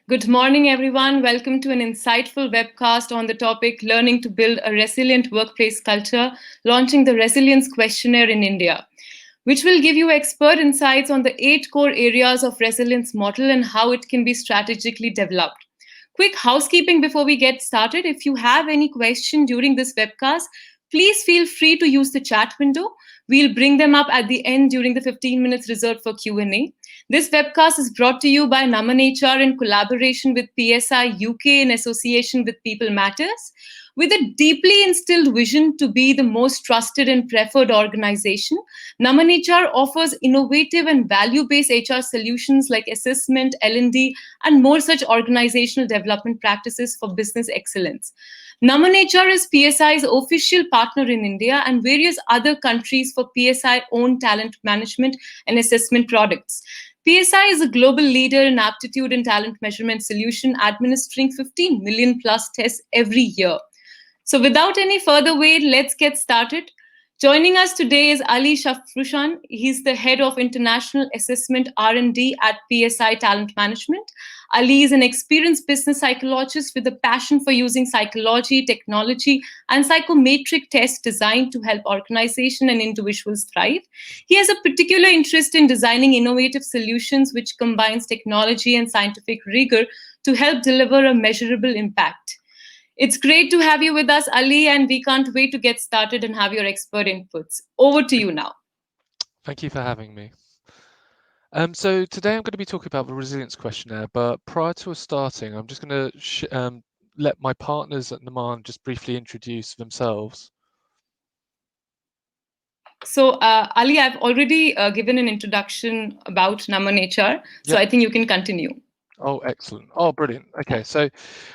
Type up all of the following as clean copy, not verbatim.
Good morning, everyone. Welcome to an insightful webcast on the topic Learning to Build a Resilient Workplace Culture, launching the Resilience Questionnaire in India, which will give you expert insights on the 8 core areas of resilience model and how it can be strategically developed. Quick housekeeping before we get started. If you have any question during this webcast, please feel free to use the chat window. We'll bring them up at the end during the 15 minutes reserved for Q&A. This webcast is brought to you by Naman HR in collaboration with PSI UK in association with People Matters. With a deeply instilled vision to be the most trusted and preferred organization, Naman HR offers innovative and value-based HR solutions like assessment, L&D, and more such organizational development practices for business excellence. Naman HR is PSI's official partner in India and various other countries for PSI-owned talent management and assessment products. PSI is a global leader in aptitude and talent measurement solution, administering 15 million plus tests every year. So without any further wait, let's get started. Joining us today is Ali Shafrushan. He's the head of international assessment R&D at PSI Talent Management. Ali is an experienced business psychologist with a passion for using psychology, technology, and psychometric tests designed to help organizations and individuals thrive. He has a particular interest in designing innovative solutions which combines technology and scientific rigor to help deliver a measurable impact. It's great to have you with us, Ali, and we can't wait to get started and have your expert inputs. Over to you now. Thank you for having me. So today I'm going to be talking about the resilience questionnaire, but prior to us starting, I'm just going to let my partners at Naman just briefly introduce themselves. So, Ali, I've already given an introduction about Naman HR, so Yep. I think you can continue. Oh, excellent. Oh, brilliant. Okay, so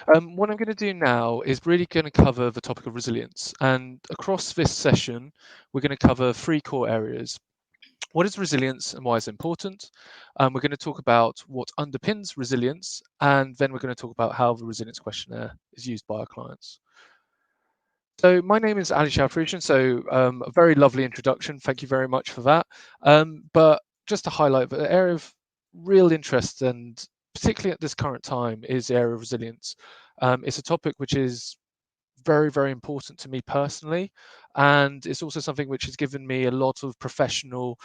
what I'm going to do now is really going to cover the topic of resilience. And across this session, we're going to cover 3 core areas. What is resilience and why it's important? We're going to talk about what underpins resilience, and then we're going to talk about how the resilience questionnaire is used by our clients. So my name is Ali Shafrushan. So a very lovely introduction. Thank you very much for that. But just to highlight the area of real interest, and particularly at this current time, is the area of resilience. It's a topic which is very, very important to me personally, and it's also something which has given me a lot of professional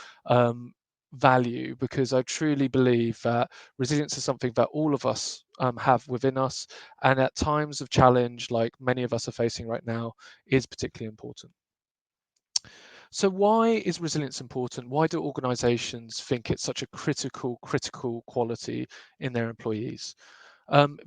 value, because I truly believe that resilience is something that all of us have within us, and at times of challenge like many of us are facing right now is particularly important. So why is resilience important? Why do organizations think it's such a critical quality in their employees?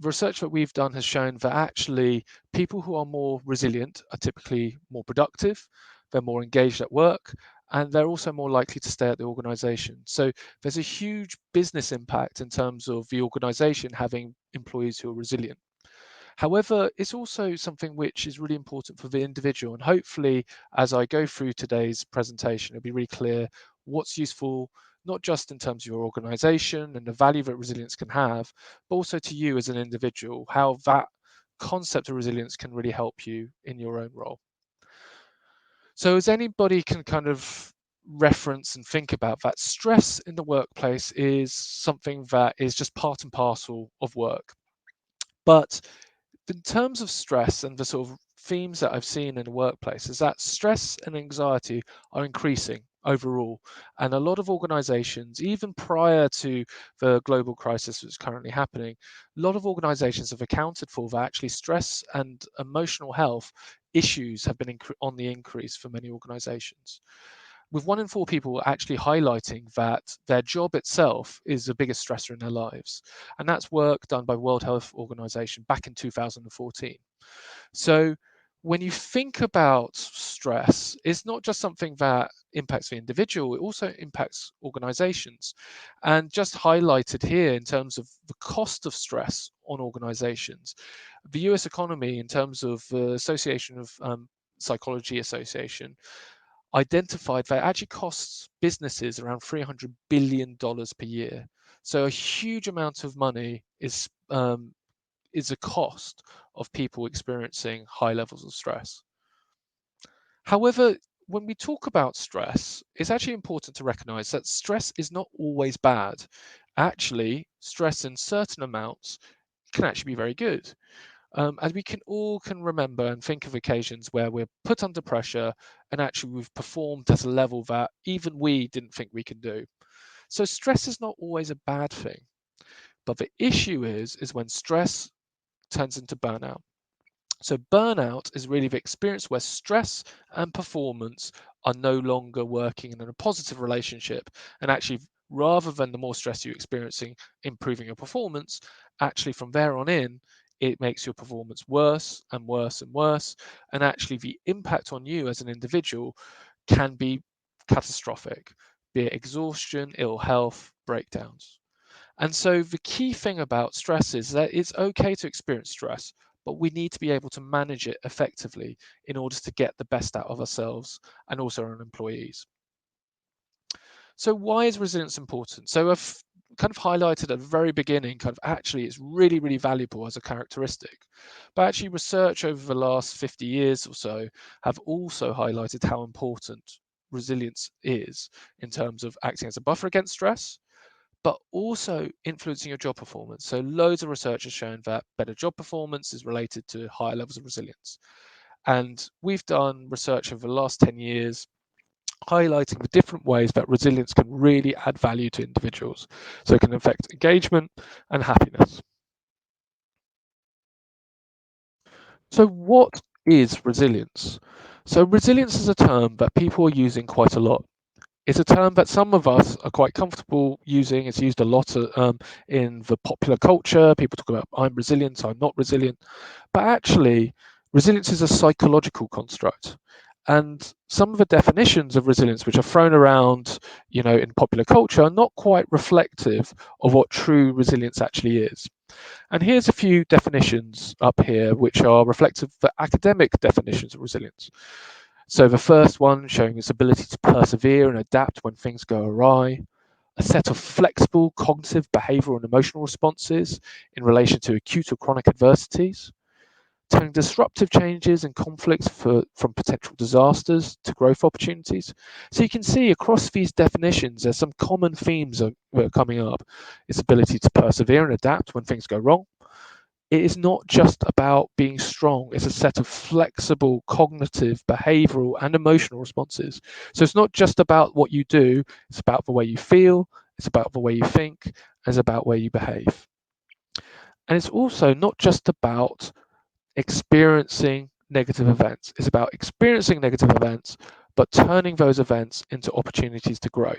Research that we've done has shown that actually people who are more resilient are typically more productive, they're more engaged at work, and they're also more likely to stay at the organization. So there's a huge business impact in terms of the organization having employees who are resilient. However, it's also something which is really important for the individual. And hopefully, as I go through today's presentation, it'll be really clear what's useful, not just in terms of your organization and the value that resilience can have, but also to you as an individual, how that concept of resilience can really help you in your own role. So as anybody can kind of reference and think about, that stress in the workplace is something that is just part and parcel of work. But in terms of stress and the sort of themes that I've seen in the workplace, is that stress and anxiety are increasing overall. And a lot of organizations, even prior to the global crisis that's currently happening, a lot of organizations have accounted for that actually stress and emotional health issues have been on the increase for many organizations, with 1 in 4 people actually highlighting that their job itself is the biggest stressor in their lives. And that's work done by World Health Organization back in 2014. So when you think about stress, it's not just something that impacts the individual, it also impacts organizations. And just highlighted here in terms of the cost of stress on organizations, the US economy, in terms of the Association of Psychology Association, identified that it actually costs businesses around $300 billion per year. So a huge amount of money is a cost of people experiencing high levels of stress. However, when we talk about stress, it's actually important to recognize that stress is not always bad. Actually, stress in certain amounts can actually be very good. As we can remember and think of occasions where we're put under pressure and actually we've performed at a level that even we didn't think we could do. So stress is not always a bad thing, but the issue is when stress turns into burnout. So burnout is really the experience where stress and performance are no longer working in a positive relationship. And actually, rather than the more stress you're experiencing improving your performance, actually from there on in, it makes your performance worse and worse and worse. And actually, the impact on you as an individual can be catastrophic, be it exhaustion, ill health, breakdowns. And so the key thing about stress is that it's okay to experience stress, but we need to be able to manage it effectively in order to get the best out of ourselves and also our employees. So why is resilience important? So I've kind of highlighted at the very beginning, kind of actually it's really, really valuable as a characteristic. But actually research over the last 50 years or so have also highlighted how important resilience is in terms of acting as a buffer against stress, but also influencing your job performance. So loads of research has shown that better job performance is related to higher levels of resilience. And we've done research over the last 10 years highlighting the different ways that resilience can really add value to individuals. So it can affect engagement and happiness. So what is resilience? So resilience is a term that people are using quite a lot. It's a term that some of us are quite comfortable using. It's used a lot in the popular culture. People talk about, I'm resilient, I'm not resilient. But actually, resilience is a psychological construct. And some of the definitions of resilience, which are thrown around, in popular culture, are not quite reflective of what true resilience actually is. And here's a few definitions up here, which are reflective of academic definitions of resilience. So the first one showing its ability to persevere and adapt when things go awry, a set of flexible cognitive, behavioral, and emotional responses in relation to acute or chronic adversities, turning disruptive changes and conflicts from potential disasters to growth opportunities. So you can see across these definitions, there's some common themes that are coming up. Its ability to persevere and adapt when things go wrong. It is not just about being strong, it's a set of flexible cognitive, behavioral, and emotional responses. So it's not just about what you do, it's about the way you feel, it's about the way you think, and it's about where you behave. And it's also not just about experiencing negative events, it's about experiencing negative events, but turning those events into opportunities to grow.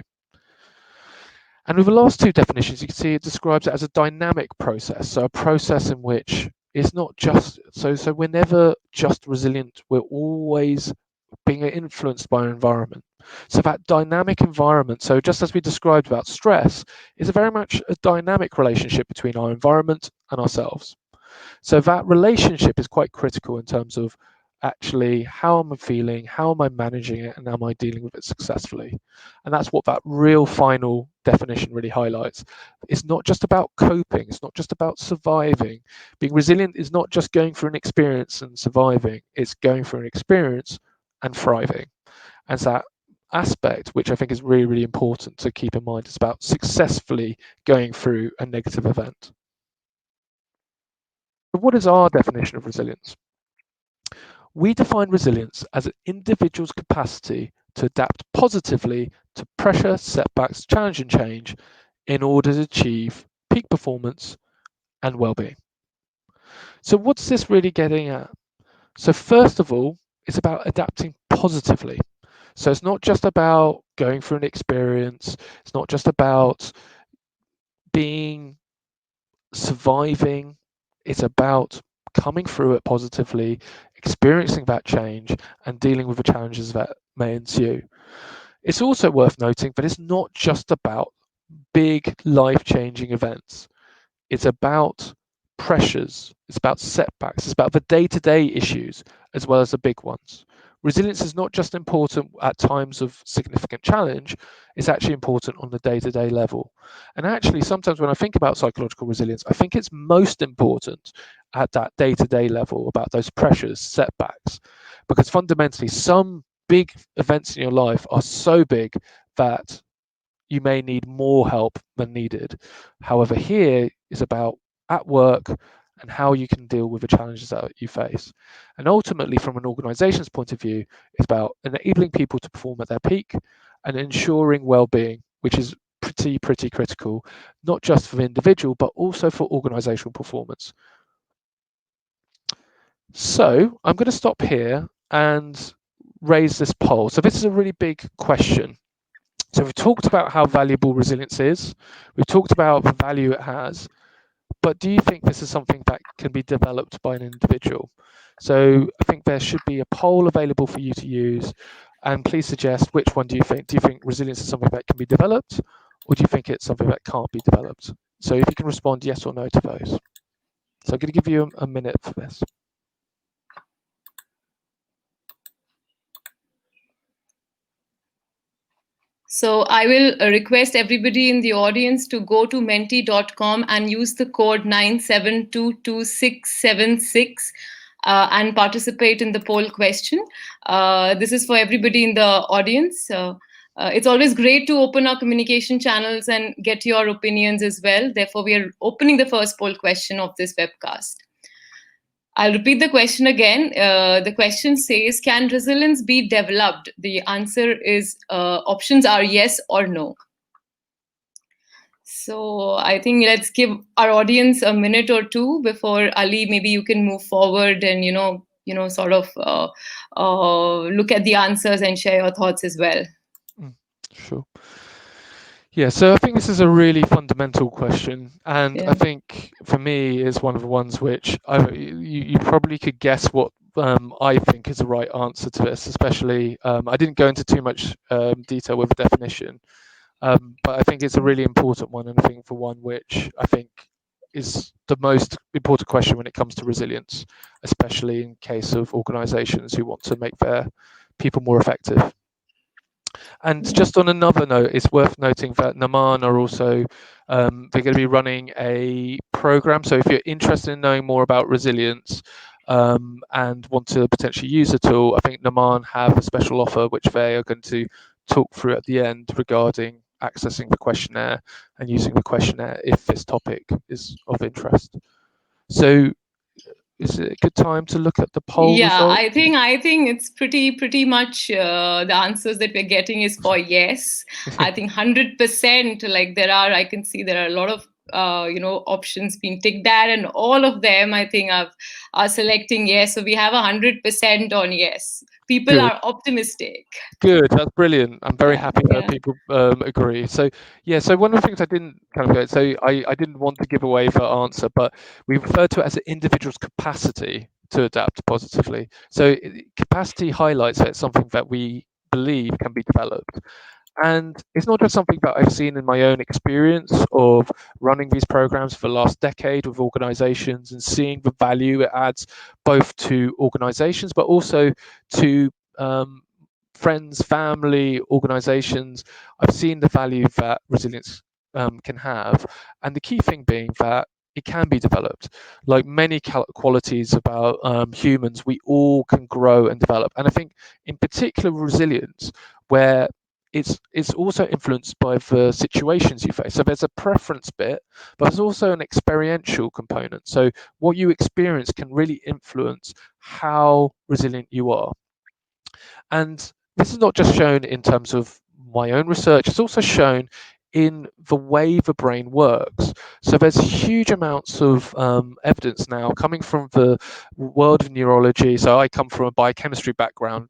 And with the last two definitions, you can see it describes it as a dynamic process. So a process in which it's not just, so we're never just resilient, we're always being influenced by our environment. So that dynamic environment, so just as we described about stress, is a very much a dynamic relationship between our environment and ourselves. So that relationship is quite critical in terms of actually how am I feeling, how am I managing it, and am I dealing with it successfully? And that's what that real final definition really highlights. It's not just about coping, it's not just about surviving. Being resilient is not just going through an experience and surviving, it's going through an experience and thriving. And so that aspect, which I think is really, really important to keep in mind, is about successfully going through a negative event. But what is our definition of resilience? We define resilience as an individual's capacity to adapt positively to pressure, setbacks, challenge, and change in order to achieve peak performance and well-being. So what's this really getting at? So first of all, it's about adapting positively. So it's not just about going through an experience, it's not just about being surviving, it's about coming through it positively, experiencing that change, and dealing with the challenges that may ensue. It's also worth noting that it's not just about big life changing events, it's about pressures, it's about setbacks, it's about the day to day issues as well as the big ones. Resilience is not just important at times of significant challenge, it's actually important on the day to day level. And actually, sometimes when I think about psychological resilience, I think it's most important at that day to day level about those pressures, setbacks, because fundamentally, some big events in your life are so big that you may need more help than needed. However, here is about at work, and how you can deal with the challenges that you face. And ultimately, from an organization's point of view, it's about enabling people to perform at their peak and ensuring well-being, which is pretty critical, not just for the individual, but also for organizational performance. So I'm going to stop here and raise this poll. So this is a really big question. So we've talked about how valuable resilience is. We've talked about the value it has. But do you think this is something that can be developed by an individual? So I think there should be a poll available for you to use. And please suggest, which one do you think? Do you think resilience is something that can be developed? Or do you think it's something that can't be developed? So if you can respond yes or no to those. So I'm going to give you a minute for this. So I will request everybody in the audience to go to menti.com and use the code 9722676 and participate in the poll question. This is for everybody in the audience. It's always great to open our communication channels and get your opinions as well. Therefore, we are opening the first poll question of this webcast. I'll repeat the question again. The question says, can resilience be developed? The answer is options are yes or no. So I think let's give our audience a minute or two before Ali, maybe you can move forward and, sort of look at the answers and share your thoughts as well. Sure. Yeah, so I think this is a really fundamental question, and I think for me is one of the ones which you probably could guess what I think is the right answer to this. Especially, I didn't go into too much detail with the definition, but I think it's a really important one, and I think for one which I think is the most important question when it comes to resilience, especially in case of organisations who want to make their people more effective. And just on another note, it's worth noting that Naman are also they're going to be running a program. So if you're interested in knowing more about resilience and want to potentially use the tool, I think Naman have a special offer which they are going to talk through at the end regarding accessing the questionnaire and using the questionnaire if this topic is of interest. So is it a good time to look at the poll result? I think it's pretty much the answers that we're getting is for yes. I think 100%. Like I can see there are a lot of options being ticked there, and all of them I think are selecting yes. So we have 100% on yes. People Good. are optimistic. Good, that's brilliant. I'm very happy that people agree. So so one of the things I didn't kind of go, so I didn't want to give away the answer, but we refer to it as an individual's capacity to adapt positively. So capacity highlights that it's something that we believe can be developed. And it's not just something that I've seen in my own experience of running these programs for the last decade with organizations and seeing the value it adds both to organizations, but also to friends, family, organizations. I've seen the value that resilience can have. And the key thing being that it can be developed. Like many qualities about humans, we all can grow and develop. And I think in particular resilience, where it's also influenced by the situations you face. So there's a preference bit, but there's also an experiential component. So what you experience can really influence how resilient you are. And this is not just shown in terms of my own research, it's also shown in the way the brain works. So there's huge amounts of evidence now coming from the world of neurology. So I come from a biochemistry background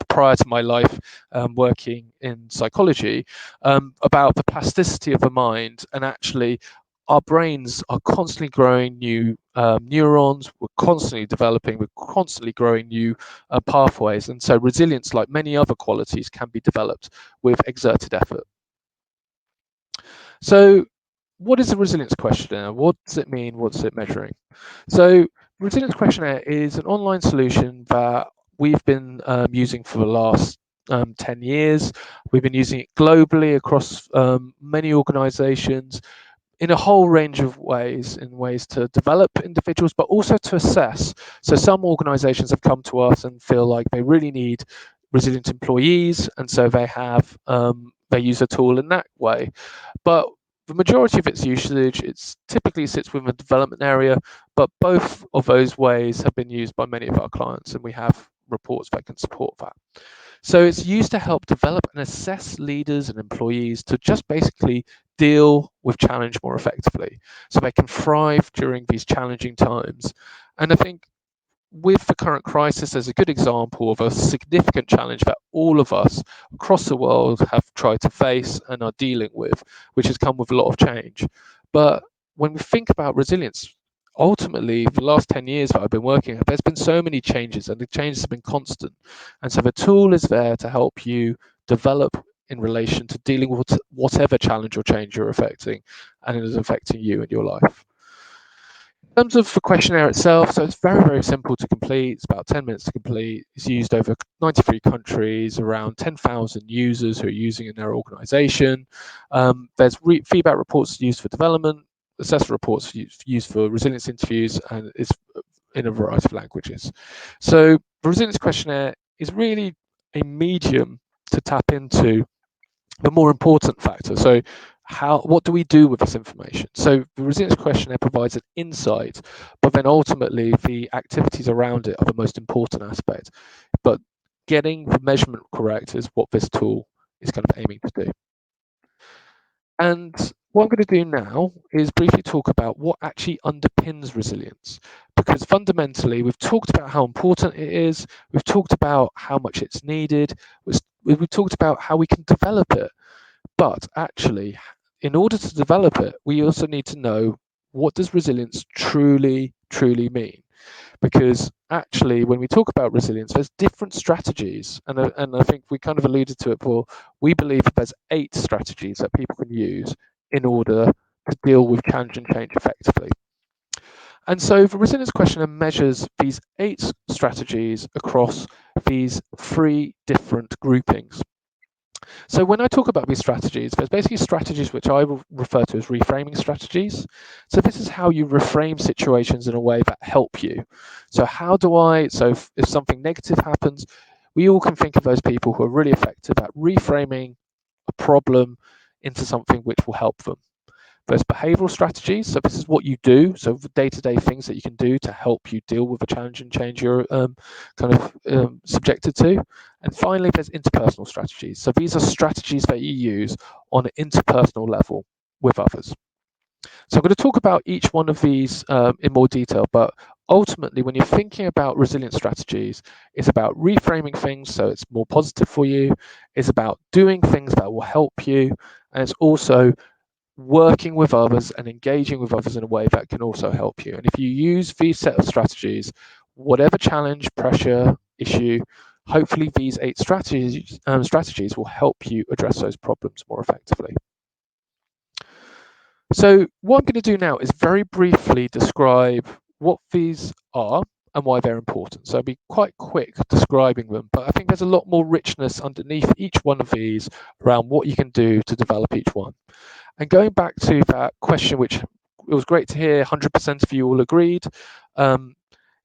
prior to my life working in psychology about the plasticity of the mind, and actually our brains are constantly growing new neurons, we're constantly developing, we're constantly growing new pathways. And so resilience, like many other qualities, can be developed with exerted effort. So what is the resilience questionnaire? What does it mean? What's it measuring? So resilience questionnaire is an online solution that we've been using for the last 10 years. We've been using it globally across many organizations in a whole range of ways, in ways to develop individuals, but also to assess. So some organizations have come to us and feel like they really need resilient employees, and so they have they use a tool in that way. But the majority of its usage, it's typically sits within a development area, but both of those ways have been used by many of our clients, and we have reports that can support that. So it's used to help develop and assess leaders and employees to just basically deal with challenge more effectively, so they can thrive during these challenging times. And I think with the current crisis, there's a good example of a significant challenge that all of us across the world have tried to face and are dealing with, which has come with a lot of change. But when we think about resilience, ultimately, the last 10 years that I've been working, there's been so many changes, and the changes have been constant. And so the tool is there to help you develop in relation to dealing with whatever challenge or change you're affecting and it is affecting you in your life. In terms of the questionnaire itself, so it's very, very simple to complete. It's about 10 minutes to complete. It's used over 93 countries, around 10,000 users who are using it in their organization. There's feedback reports used for development, assessment reports used for resilience interviews, and it's in a variety of languages. So the resilience questionnaire is really a medium to tap into the more important factor. So what do we do with this information? So the resilience questionnaire provides an insight, but then ultimately the activities around it are the most important aspect. But getting the measurement correct is what this tool is kind of aiming to do. And what I'm going to do now is briefly talk about what actually underpins resilience. Because fundamentally, we've talked about how important it is, we've talked about how much it's needed, we've talked about how we can develop it. But actually, in order to develop it, we also need to know, what does resilience truly mean? Because actually, when we talk about resilience, there's different strategies. And I think we kind of alluded to it, Paul. We believe that there's 8 strategies that people can use in order to deal with challenge and change effectively. And so the resilience questionnaire measures these 8 strategies across these 3 different groupings. So when I talk about these strategies, there's basically strategies which I will refer to as reframing strategies. So this is how you reframe situations in a way that help you. So if something negative happens, we all can think of those people who are really effective at reframing a problem into something which will help them. There's behavioral strategies. So this is what you do. So the day-to-day things that you can do to help you deal with a challenge and change you're subjected to. And finally, there's interpersonal strategies. So these are strategies that you use on an interpersonal level with others. So I'm going to talk about each one of these in more detail, but ultimately, when you're thinking about resilience strategies, it's about reframing things so it's more positive for you. It's about doing things that will help you, and it's also working with others and engaging with others in a way that can also help you. And if you use these set of strategies, whatever challenge, pressure, issue, hopefully these 8 strategies will help you address those problems more effectively. So what I'm going to do now is very briefly describe what these are and why they're important. So I'll be quite quick describing them, but I think there's a lot more richness underneath each one of these around what you can do to develop each one. And going back to that question, which it was great to hear 100% of you all agreed,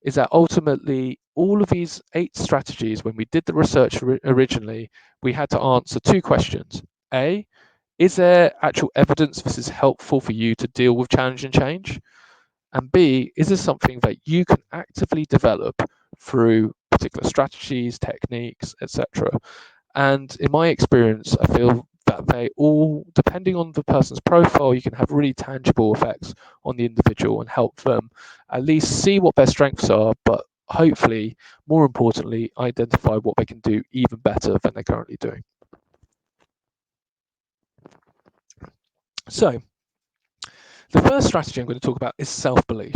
is that ultimately all of these 8 strategies, when we did the research originally, we had to answer 2 questions. A, is there actual evidence this is helpful for you to deal with challenge and change? And B, is this something that you can actively develop through particular strategies, techniques, etc.? And in my experience, I feel that they all, depending on the person's profile, you can have really tangible effects on the individual and help them at least see what their strengths are, but hopefully, more importantly, identify what they can do even better than they're currently doing. So, the first strategy I'm going to talk about is self-belief.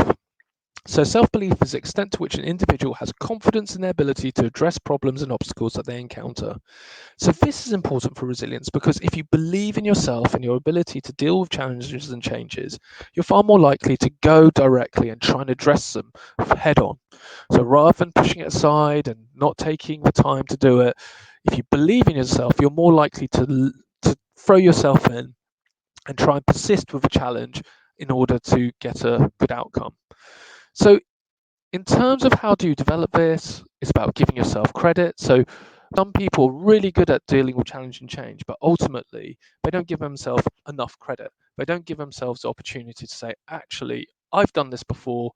So self-belief is the extent to which an individual has confidence in their ability to address problems and obstacles that they encounter. So this is important for resilience because if you believe in yourself and your ability to deal with challenges and changes, you're far more likely to go directly and try and address them head on. So rather than pushing it aside and not taking the time to do it, if you believe in yourself, you're more likely to throw yourself in and try and persist with a challenge in order to get a good outcome. So in terms of how do you develop this, it's about giving yourself credit. So some people are really good at dealing with challenge and change, but ultimately they don't give themselves enough credit. They don't give themselves the opportunity to say, actually, I've done this before,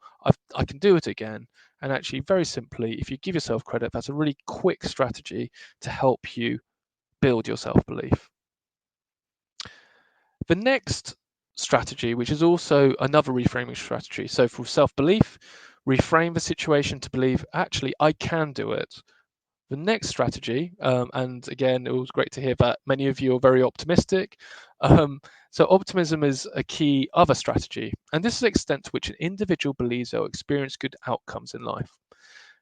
I can do it again. And actually, very simply, if you give yourself credit, that's a really quick strategy to help you build your self-belief. The next strategy, which is also another reframing strategy. So for self-belief, reframe the situation to believe, actually, I can do it. The next strategy, and again, it was great to hear that many of you are very optimistic. So optimism is a key other strategy, and this is the extent to which an individual believes they'll experience good outcomes in life.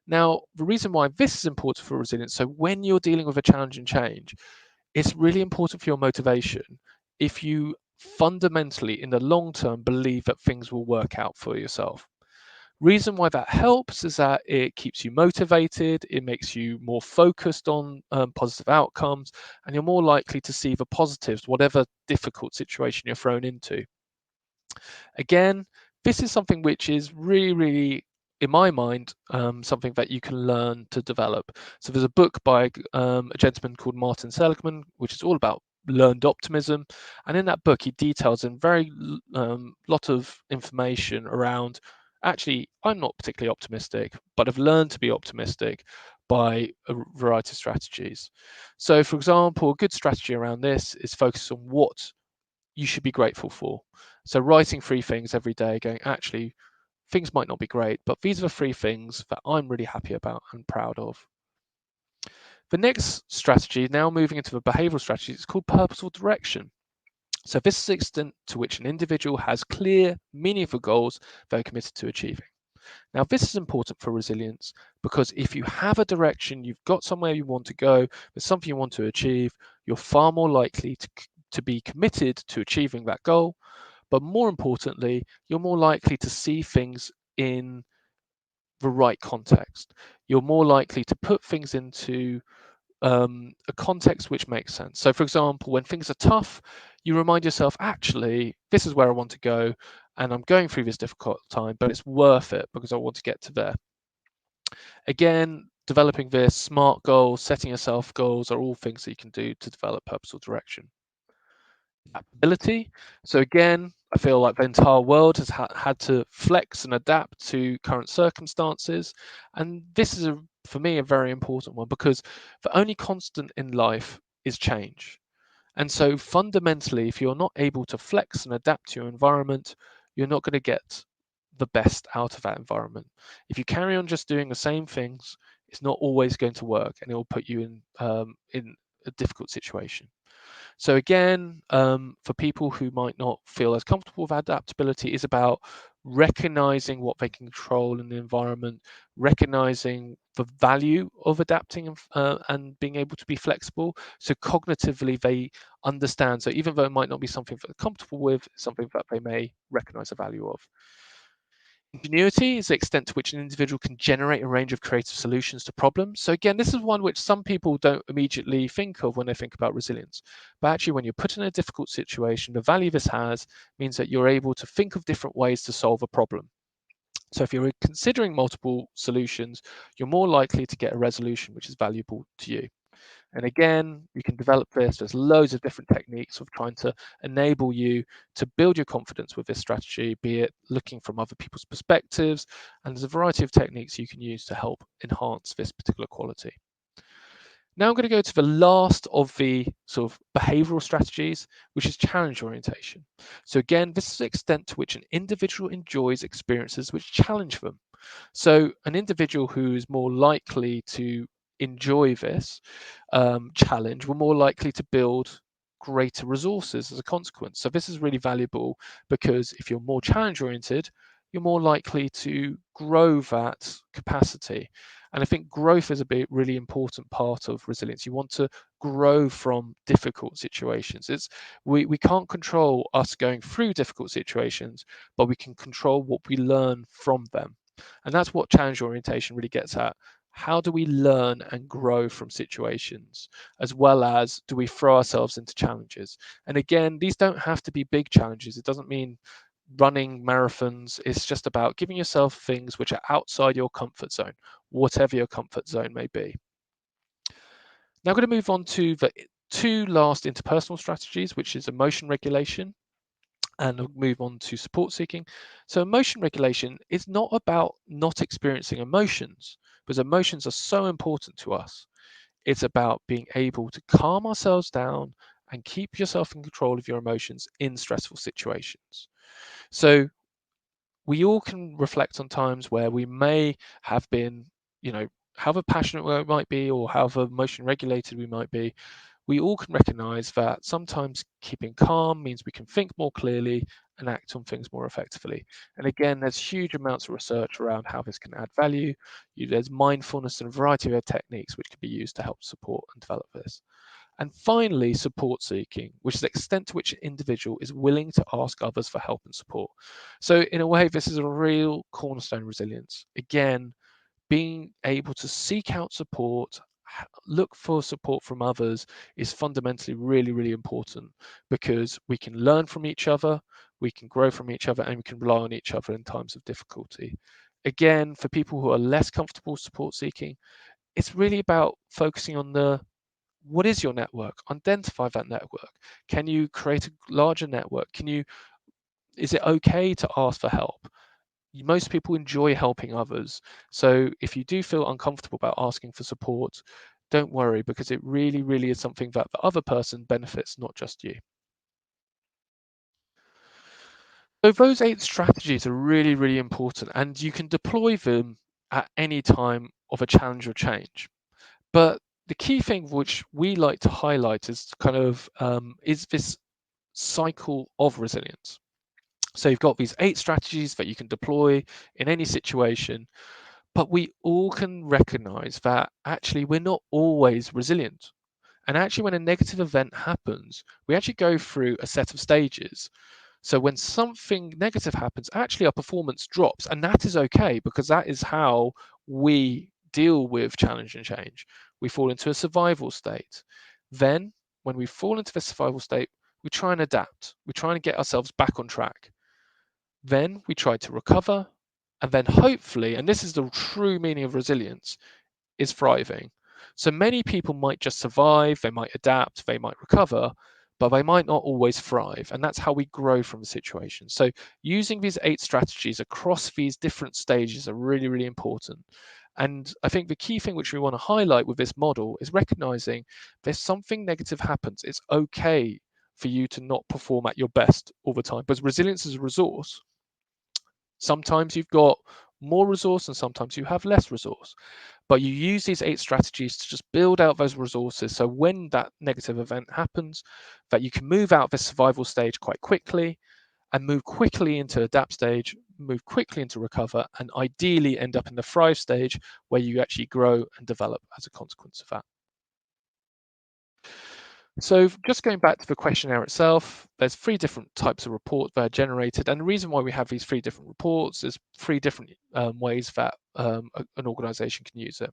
Now, the reason why this is important for resilience, so when you're dealing with a challenge and change, it's really important for your motivation if you fundamentally, in the long term, believe that things will work out for yourself. Reason why that helps is that it keeps you motivated, it makes you more focused on positive outcomes, and you're more likely to see the positives, whatever difficult situation you're thrown into. Again, this is something which is really, in my mind, something that you can learn to develop. So there's a book by a gentleman called Martin Seligman, which is all about learned optimism, and in that book he details in very lot of information around, actually, I'm not particularly optimistic, but I've learned to be optimistic by a variety of strategies. So for example, a good strategy around this is focus on what you should be grateful for. So writing 3 things every day, going, actually, things might not be great, but these are the 3 things that I'm really happy about and proud of. The next strategy, now moving into the behavioral strategy, is called purposeful direction. So this is the extent to which an individual has clear, meaningful goals they're committed to achieving. Now, this is important for resilience because if you have a direction, you've got somewhere you want to go, there's something you want to achieve, you're far more likely to be committed to achieving that goal. But more importantly, you're more likely to see things in the right context. You're more likely to put things into a context which makes sense. So, for example, when things are tough, you remind yourself, actually, this is where I want to go, and I'm going through this difficult time, but it's worth it because I want to get to there. Again, developing this, SMART goals, setting yourself goals are all things that you can do to develop purposeful direction. Adaptability. So again, I feel like the entire world has had to flex and adapt to current circumstances. And this is, for me, a very important one because the only constant in life is change. And so fundamentally, if you're not able to flex and adapt to your environment, you're not going to get the best out of that environment. If you carry on just doing the same things, it's not always going to work, and it will put you in a difficult situation. So again, for people who might not feel as comfortable with adaptability, is about recognizing what they can control in the environment, recognizing the value of adapting and being able to be flexible. So cognitively, they understand. So even though it might not be something that they're comfortable with, it's something that they may recognize the value of. Ingenuity is the extent to which an individual can generate a range of creative solutions to problems. So again, this is one which some people don't immediately think of when they think about resilience. But actually, when you're put in a difficult situation, the value this has means that you're able to think of different ways to solve a problem. So if you're considering multiple solutions, you're more likely to get a resolution which is valuable to you. And again, you can develop this. There's loads of different techniques of trying to enable you to build your confidence with this strategy, be it looking from other people's perspectives. And there's a variety of techniques you can use to help enhance this particular quality. Now I'm going to go to the last of the sort of behavioral strategies, which is challenge orientation. So again, this is the extent to which an individual enjoys experiences which challenge them. So an individual who is more likely to enjoy this challenge will more likely to build greater resources as a consequence. So this is really valuable because if you're more challenge oriented, you're more likely to grow that capacity. And I think growth is really important part of resilience. You want to grow from difficult situations. We can't control us going through difficult situations, but we can control what we learn from them. And that's what challenge orientation really gets at. How do we learn and grow from situations, as well as do we throw ourselves into challenges? And again, these don't have to be big challenges. It doesn't mean running marathons. It's just about giving yourself things which are outside your comfort zone, whatever your comfort zone may be. Now I'm going to move on to the 2 last interpersonal strategies, which is emotion regulation And I'll move on to support seeking. So emotion regulation is not about not experiencing emotions, because emotions are so important to us. It's about being able to calm ourselves down and keep yourself in control of your emotions in stressful situations. So we all can reflect on times where we may have been, however passionate we might be or however emotion regulated we might be. We all can recognize that sometimes keeping calm means we can think more clearly and act on things more effectively. And again, there's huge amounts of research around how this can add value. There's mindfulness and a variety of techniques which can be used to help support and develop this. And finally, support seeking, which is the extent to which an individual is willing to ask others for help and support. So, in a way, this is a real cornerstone of resilience. Again, being able to seek out support, look for support from others is fundamentally really, really important, because we can learn from each other, we can grow from each other, and we can rely on each other in times of difficulty. Again, for people who are less comfortable support seeking, it's really about focusing on what is your network? Identify that network. Can you create a larger network? Is it okay to ask for help? Most people enjoy helping others. So if you do feel uncomfortable about asking for support, don't worry, because it really, really is something that the other person benefits, not just you. So those 8 strategies are really, really important, and you can deploy them at any time of a challenge or change. But the key thing which we like to highlight is this cycle of resilience. So you've got these 8 strategies that you can deploy in any situation, but we all can recognize that actually we're not always resilient. And actually, when a negative event happens, we actually go through a set of stages. So when something negative happens, actually our performance drops, and that is okay, because that is how we deal with challenge and change. We fall into a survival state. Then, when we fall into the survival state, we try and adapt. We try and get ourselves back on track. Then we try to recover, and then hopefully, and this is the true meaning of resilience, is thriving. So many people might just survive, they might adapt, they might recover, but they might not always thrive. And that's how we grow from the situation. So using these 8 strategies across these different stages are really, really important. And I think the key thing which we want to highlight with this model is recognizing there's something negative happens. It's okay for you to not perform at your best all the time, because resilience is a resource. Sometimes you've got more resource and sometimes you have less resource, but you use these 8 strategies to just build out those resources, so when that negative event happens, that you can move out of the survival stage quite quickly and move quickly into adapt stage, move quickly into recover, and ideally end up in the thrive stage, where you actually grow and develop as a consequence of that. So just going back to the questionnaire itself, there's 3 different types of reports that are generated, and the reason why we have these 3 different reports is 3 different ways that an organization can use it.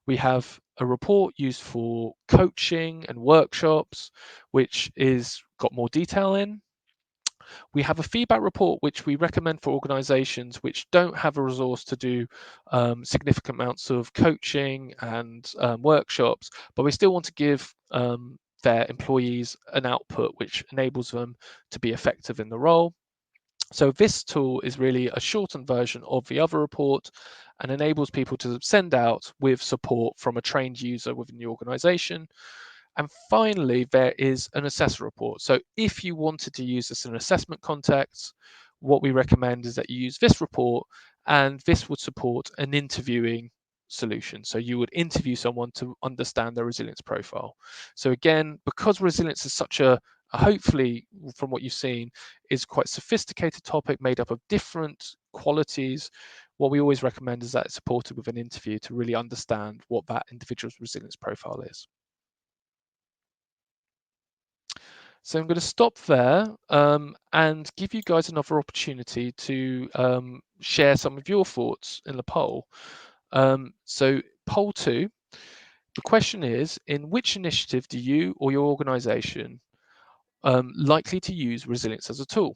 We have a report used for coaching and workshops, which is got more detail in. We have a feedback report, which we recommend for organizations which don't have a resource to do significant amounts of coaching and workshops, but we still want to give their employees an output which enables them to be effective in the role. So this tool is really a shortened version of the other report and enables people to send out with support from a trained user within the organization. And finally, there is an assessor report. So if you wanted to use this in an assessment context, what we recommend is that you use this report, and this would support an interviewing solution. So you would interview someone to understand their resilience profile. So again, because resilience is such a hopefully, from what you've seen, is quite sophisticated topic made up of different qualities, what we always recommend is that it's supported with an interview to really understand what that individual's resilience profile is. So I'm going to stop there and give you guys another opportunity to share some of your thoughts in the poll. So poll 2, the question is, in which initiative do you or your organization likely to use resilience as a tool?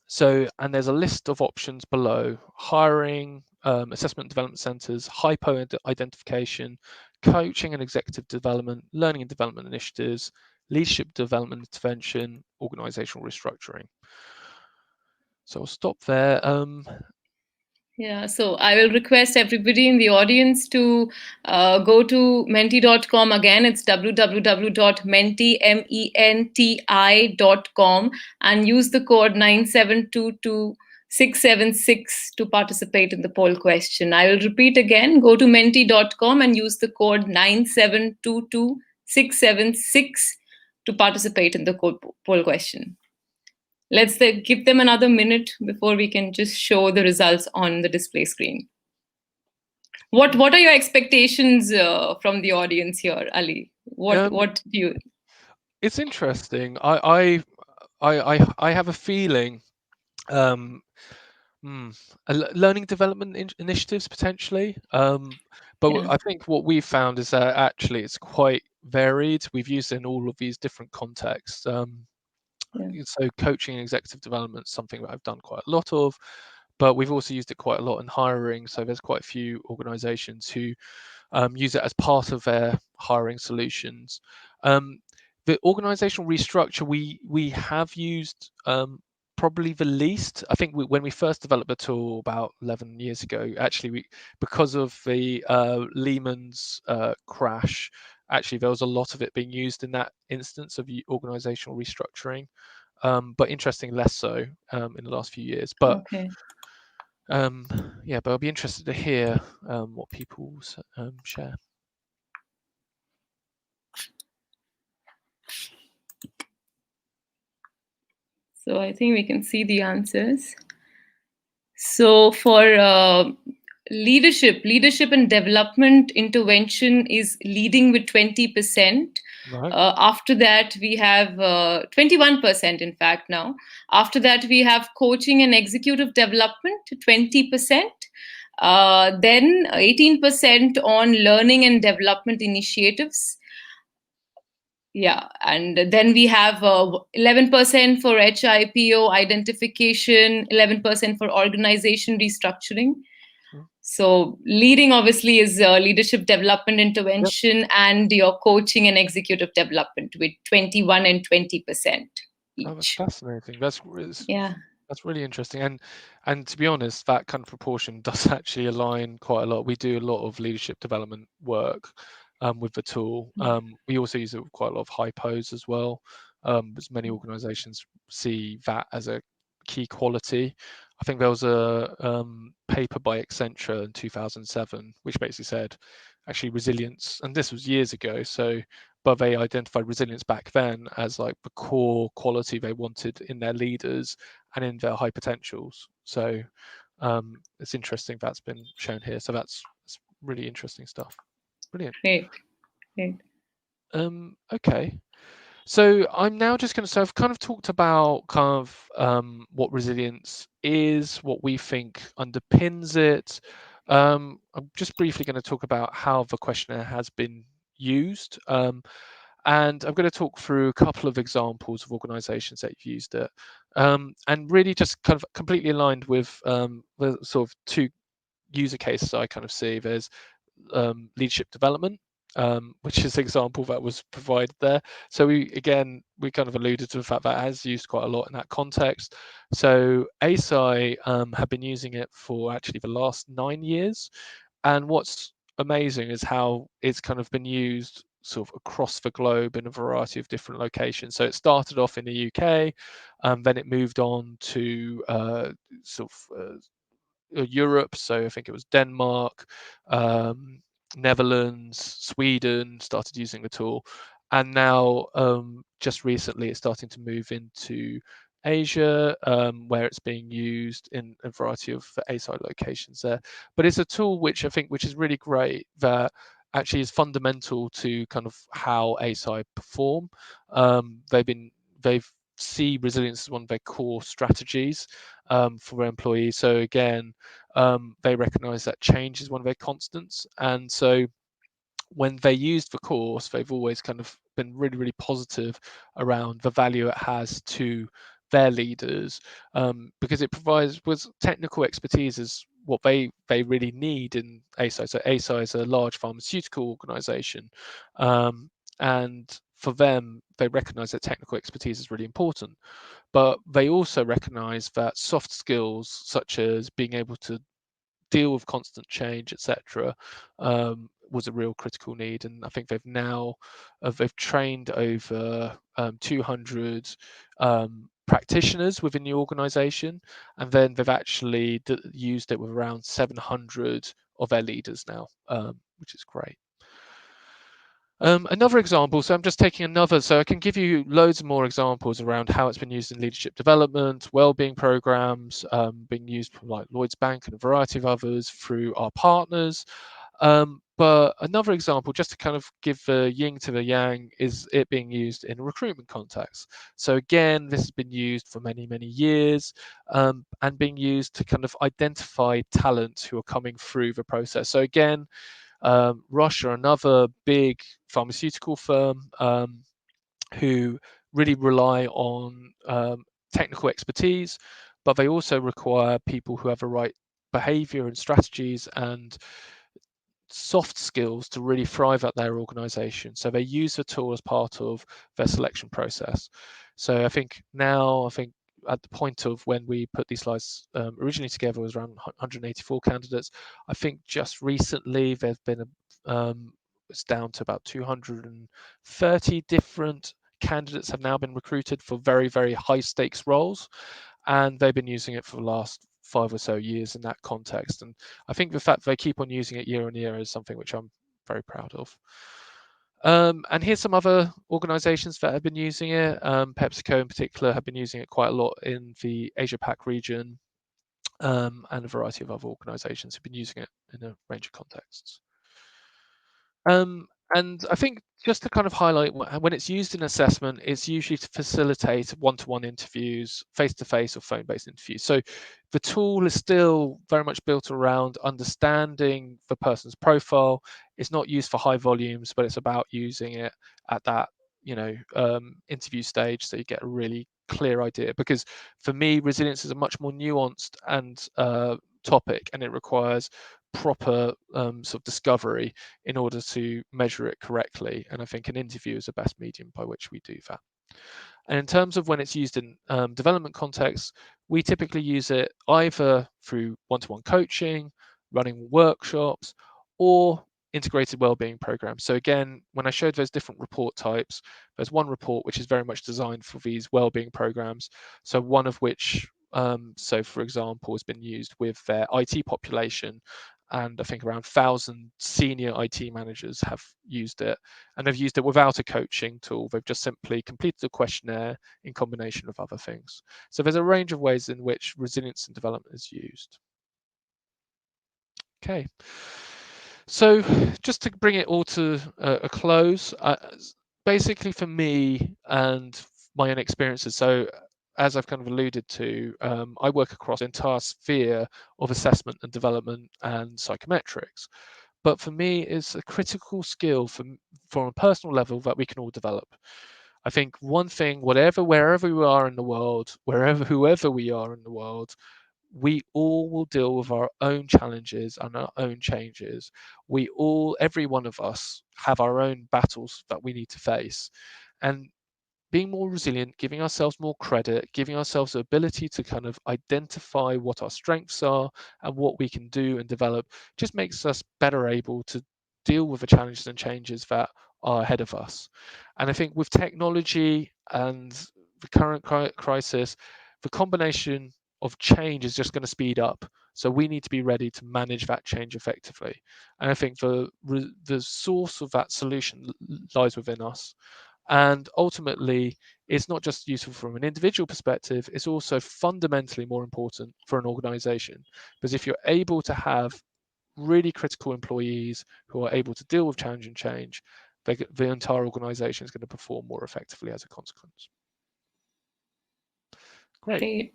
So, and there's a list of options below: hiring, assessment and development centers, hypo identification, coaching and executive development, learning and development initiatives, leadership development intervention, organizational restructuring. So I'll stop there. Yeah, so I will request everybody in the audience to go to menti.com again. It's www.menti.com and use the code 9722676 to participate in the poll question. I will repeat again, go to menti.com and use the code 9722676 to participate in the poll question. Let's give them another minute before we can just show the results on the display screen. What are your expectations from the audience here, Ali? What do you? It's interesting. I have a feeling. Learning development initiatives potentially. But Yeah. I think what we've found is that actually it's quite varied. We've used it in all of these different contexts. So coaching and executive development is something that I've done quite a lot of, but we've also used it quite a lot in hiring. So there's quite a few organizations who use it as part of their hiring solutions. The organizational restructure we have used probably the least. I think when we first developed the tool about 11 years ago, actually because of the Lehman's crash, actually there was a lot of it being used in that instance of organizational restructuring, but interestingly less so in the last few years. But Okay. yeah, but I'll be interested to hear what people share. So I think we can see the answers. So for leadership and development intervention is leading with 20%. Right. After that, we have 21%, in fact, now. After that, we have coaching and executive development, 20%. Then 18% on learning and development initiatives. Yeah, and then we have 11% for HIPO identification, 11% for organization restructuring. So leading obviously is leadership development intervention, and your coaching and executive development with 21 and 20% each. Oh, that's fascinating. That's Yeah. That's really interesting. And to be honest, that kind of proportion does actually align quite a lot. We do a lot of leadership development work with the tool. We also use it with quite a lot of hypos as well. As many organizations see that as a key quality. I think there was a paper by Accenture in 2007, which basically said actually resilience, and this was years ago. So, but they identified resilience back then as like the core quality they wanted in their leaders and in their high potentials. So it's interesting that's been shown here. So that's really interesting stuff. Brilliant. Great. Okay. So I'm now just going to, so I've kind of talked about kind of what resilience is, what we think underpins it. I'm just briefly going to talk about how the questionnaire has been used. And I'm going to talk through a couple of examples of organizations that have used it. And really just kind of completely aligned with the sort of two user cases I kind of see. There's leadership development, which is an example that was provided there. So we kind of alluded to the fact that it has used quite a lot in that context. So ASI have been using it for actually the last 9 years. And what's amazing is how it's kind of been used sort of across the globe in a variety of different locations. So it started off in the UK, then it moved on to sort of Europe. So I think it was Denmark, Netherlands, Sweden started using the tool, and now just recently it's starting to move into Asia, where it's being used in a variety of ASI locations there. But it's a tool which I think which is really great, that actually is fundamental to kind of how ASI perform. They've see resilience as one of their core strategies for their employees. So again, they recognize that change is one of their constants. And so when they used the course, they've always kind of been really, really positive around the value it has to their leaders, because it provides with technical expertise is what they really need in ASI. So ASI is a large pharmaceutical organization, and for them, they recognize that technical expertise is really important, but they also recognize that soft skills such as being able to deal with constant change, etc., was a real critical need. And I think they've trained over 200 practitioners within the organization, and then they've actually used it with around 700 of their leaders now, which is great. Another example, so I'm just taking another, so I can give you loads more examples around how it's been used in leadership development, well-being programs, being used from like Lloyds Bank and a variety of others through our partners. But another example, just to kind of give the yin to the yang, is it being used in a recruitment context. So again, this has been used for many, many years, and being used to kind of identify talent who are coming through the process. So again, Roche are another big pharmaceutical firm who really rely on technical expertise, but they also require people who have the right behavior and strategies and soft skills to really thrive at their organization. So they use the tool as part of their selection process. So I think at the point of when we put these slides originally together was around 184 candidates. I think just recently there's been it's down to about 230 different candidates have now been recruited for very, very high stakes roles, and they've been using it for the last 5 or so years in that context. And I think the fact they keep on using it year on year is something which I'm very proud of. And here's some other organizations that have been using it. PepsiCo in particular have been using it quite a lot in the Asia Pac region, and a variety of other organizations have been using it in a range of contexts. And I think just to kind of highlight, when it's used in assessment, it's usually to facilitate one-to-one interviews, face-to-face or phone-based interviews. So the tool is still very much built around understanding the person's profile. It's not used for high volumes, but it's about using it at that interview stage, so you get a really clear idea. Because for me, resilience is a much more nuanced and topic, and it requires proper sort of discovery in order to measure it correctly. And I think an interview is the best medium by which we do that. And in terms of when it's used in development contexts, we typically use it either through one-to-one coaching, running workshops, or integrated wellbeing programs. So again, when I showed those different report types, there's one report which is very much designed for these wellbeing programs. So one of which, so for example, has been used with their IT population, and I think around 1,000 senior IT managers have used it, and they've used it without a coaching tool. They've just simply completed a questionnaire in combination of other things. So there's a range of ways in which resilience and development is used. Okay. So just to bring it all to a close, basically for me and my own experiences, so as I've kind of alluded to, I work across the entire sphere of assessment and development and psychometrics. But for me, it's a critical skill from a personal level that we can all develop. I think one thing, wherever we are in the world, whoever we are in the world, we all will deal with our own challenges and our own changes. Every one of us have our own battles that we need to face. And being more resilient, giving ourselves more credit, giving ourselves the ability to kind of identify what our strengths are and what we can do and develop, just makes us better able to deal with the challenges and changes that are ahead of us. And I think with technology and the current crisis, the combination of change is just going to speed up. So we need to be ready to manage that change effectively. And I think the source of that solution lies within us. And ultimately, it's not just useful from an individual perspective, it's also fundamentally more important for an organization. Because if you're able to have really critical employees who are able to deal with challenge and change, the entire organization is going to perform more effectively as a consequence. Great.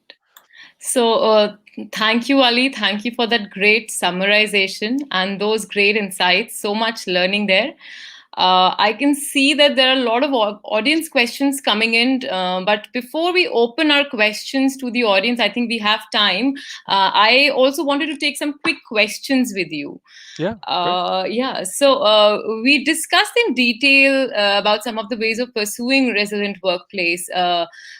So thank you, Ali. Thank you for that great summarization and those great insights. So much learning there. I can see that there are a lot of audience questions coming in, but before we open our questions to the audience, I think we have time. I also wanted to take some quick questions with you. Yeah, great. Yeah, so we discussed in detail about some of the ways of pursuing resilient workplace.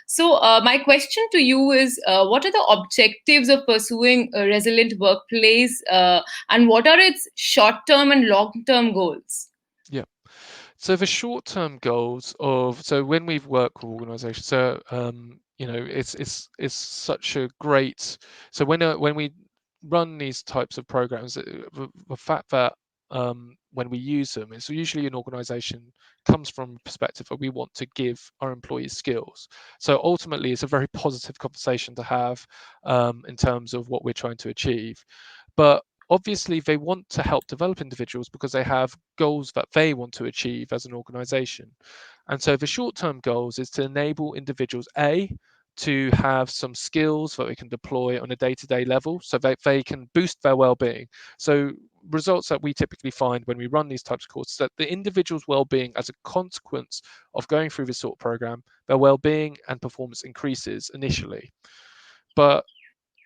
So my question to you is, what are the objectives of pursuing a resilient workplace, and what are its short-term and long-term goals? Yeah. So the short-term goals of so when we've worked with organisations, so it's such a great. So when we run these types of programs, the fact that when we use them, it's usually an organisation comes from a perspective that we want to give our employees skills. So ultimately, it's a very positive conversation to have in terms of what we're trying to achieve. But obviously they want to help develop individuals because they have goals that they want to achieve as an organization. And so the short-term goals is to enable individuals to have some skills that they can deploy on a day-to-day level so that they can boost their well-being. So results that we typically find when we run these types of courses, that the individual's well-being as a consequence of going through this sort of program, their well-being and performance increases initially. But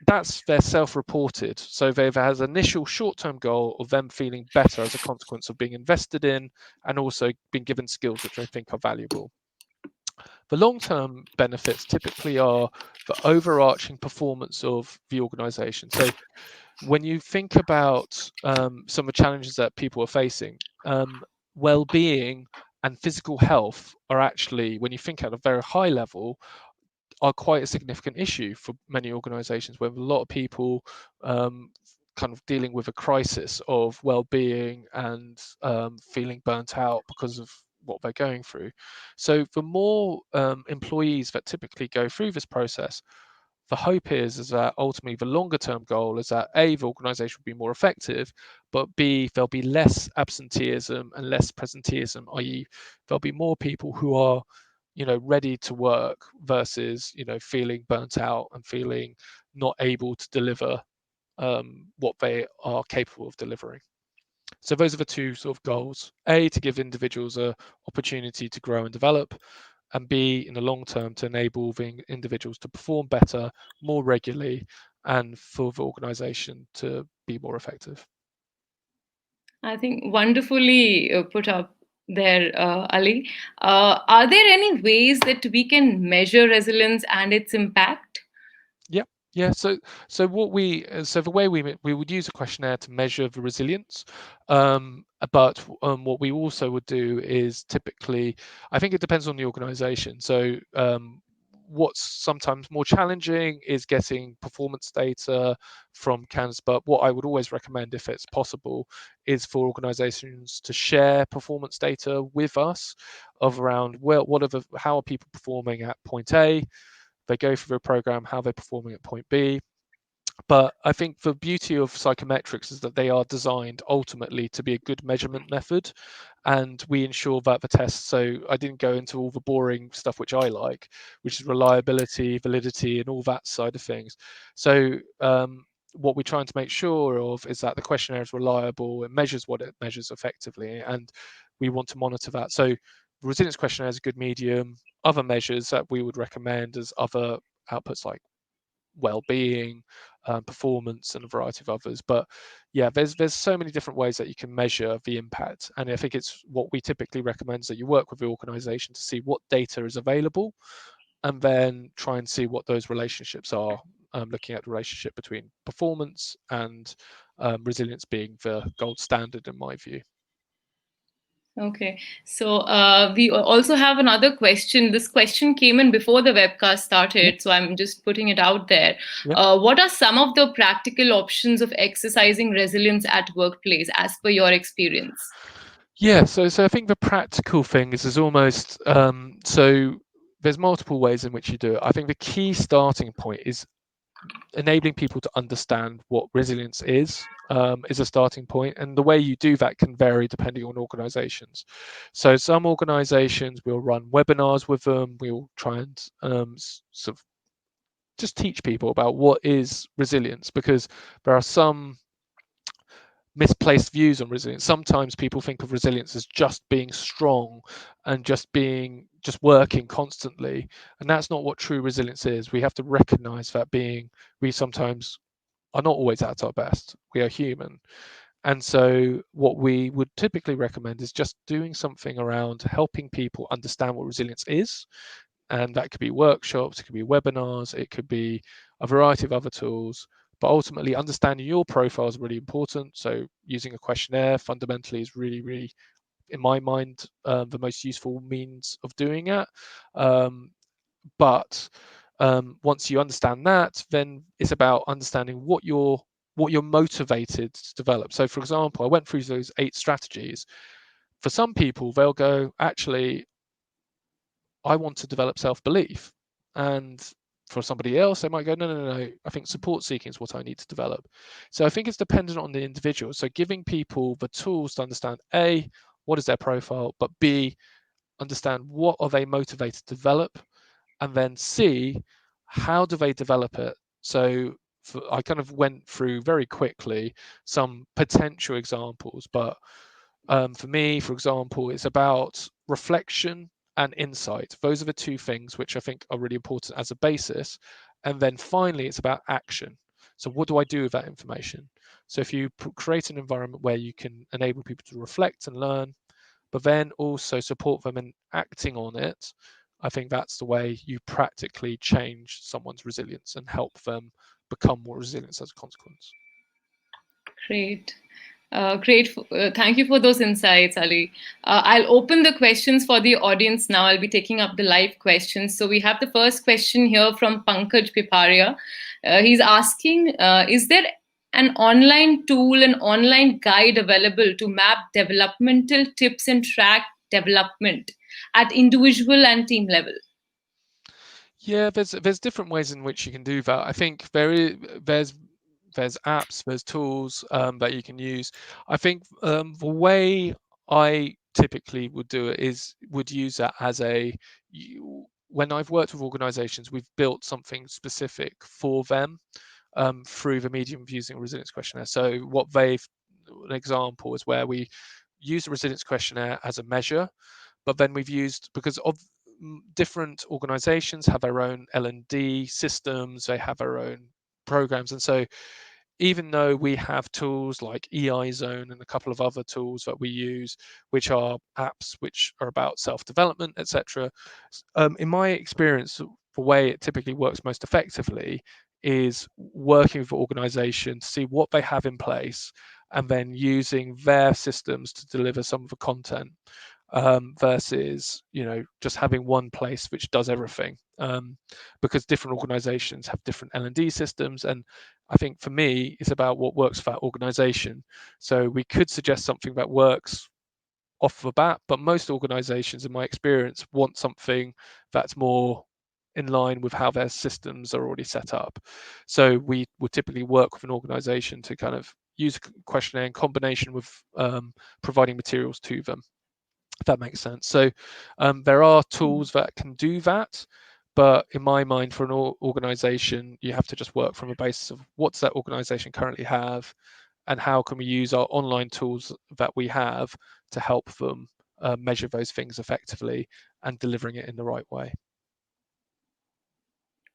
that's they're self-reported. So they've has initial short-term goal of them feeling better as a consequence of being invested in and also being given skills which I think are valuable. The long-term benefits typically are the overarching performance of the organization. So when you think about some of the challenges that people are facing, well-being and physical health are actually, when you think at a very high level, are quite a significant issue for many organizations where a lot of people kind of dealing with a crisis of well-being and feeling burnt out because of what they're going through. So the more employees that typically go through this process, the hope is that ultimately the longer term goal is that A, the organization will be more effective, but B, there'll be less absenteeism and less presenteeism, i.e. there'll be more people who are ready to work versus feeling burnt out and feeling not able to deliver what they are capable of delivering. So those are the two sort of goals: A, to give individuals a opportunity to grow and develop, and B, in the long term, to enable the individuals to perform better, more regularly, and for the organization to be more effective. I think wonderfully put up there, Ali. Are there any ways that we can measure resilience and its impact? Yeah, yeah. So what so the way we would use a questionnaire to measure the resilience, but what we also would do is typically, I think it depends on the organisation. So what's sometimes more challenging is getting performance data from candidates. But what I would always recommend, if it's possible, is for organisations to share performance data with us of around, well, how are people performing at point A. They go through a program, how they're performing at point B. But I think the beauty of psychometrics is that they are designed ultimately to be a good measurement method, and we ensure that the tests. So I didn't go into all the boring stuff which I like, which is reliability, validity, and all that side of things. So what we're trying to make sure of is that the questionnaire is reliable, it measures what it measures effectively, and we want to monitor that. So the resilience questionnaire is a good medium. Other measures that we would recommend as other outputs like well-being, performance, and a variety of others. But yeah, there's so many different ways that you can measure the impact, and I think it's what we typically recommend is that you work with the organisation to see what data is available, and then try and see what those relationships are. Looking at the relationship between performance and resilience being the gold standard, in my view. Okay, so we also have another question. This question came in before the webcast Yeah, started, so I'm just putting it out there. yeah. What are some of the practical options of exercising resilience at workplace, as per your experience? Yeah, so I think the practical thing is almost so there's multiple ways in which you do it. I think the key starting point is enabling people to understand what resilience is a starting point, and the way you do that can vary depending on organizations. So some organizations will run webinars with them. We'll try and sort of just teach people about what is resilience, because there are some misplaced views on resilience. Sometimes people think of resilience as just being strong and just working constantly, and that's not what true resilience is. We have to recognize that we sometimes are not always at our best. We are human. And so what we would typically recommend is just doing something around helping people understand what resilience is. And that could be workshops, it could be webinars, it could be a variety of other tools. But ultimately, understanding your profile is really important. So using a questionnaire fundamentally is really, really, in my mind, the most useful means of doing it. But once you understand that, then it's about understanding what you're motivated to develop. So, for example, I went through those 8 strategies. For some people, they'll go, actually, I want to develop self-belief. And for somebody else, they might go, no, I think support seeking is what I need to develop. So I think it's dependent on the individual. So giving people the tools to understand, A, what is their profile, but B, understand what are they motivated to develop, and then C, how do they develop it? So I kind of went through very quickly some potential examples, but for me, for example, it's about reflection and insight. Those are the 2 things which I think are really important as a basis. And then finally, it's about action. So what do I do with that information? So if you create an environment where you can enable people to reflect and learn, but then also support them in acting on it, I think that's the way you practically change someone's resilience and help them become more resilient as a consequence. Great. Great. Thank you for those insights, Ali. I'll open the questions for the audience now. I'll be taking up the live questions. So we have the first question here from Pankaj Piparia. He's asking, is there an online tool, an online guide available to map developmental tips and track development at individual and team level? Yeah, there's different ways in which you can do that. I think there's apps, there's tools that you can use. I think the way I typically would do it is would use that as when I've worked with organizations, we've built something specific for them through the medium of using a resilience questionnaire. So an example is where we use the resilience questionnaire as a measure, but then we've used, because of different organizations have their own L&D systems, they have their own programs, and so even though we have tools like EI Zone and a couple of other tools that we use, which are apps which are about self-development, etc., in my experience, the way it typically works most effectively is working with organizations to see what they have in place and then using their systems to deliver some of the content, versus just having one place which does everything, because different organizations have different L&D systems, and I think for me it's about what works for that organization. So we could suggest something that works off the bat, but most organizations in my experience want something that's more in line with how their systems are already set up. So we would typically work with an organization to kind of use a questionnaire in combination with providing materials to them, if that makes sense. So there are tools that can do that, but in my mind, for an organization, you have to just work from a basis of what does that organization currently have, and how can we use our online tools that we have to help them measure those things effectively and delivering it in the right way.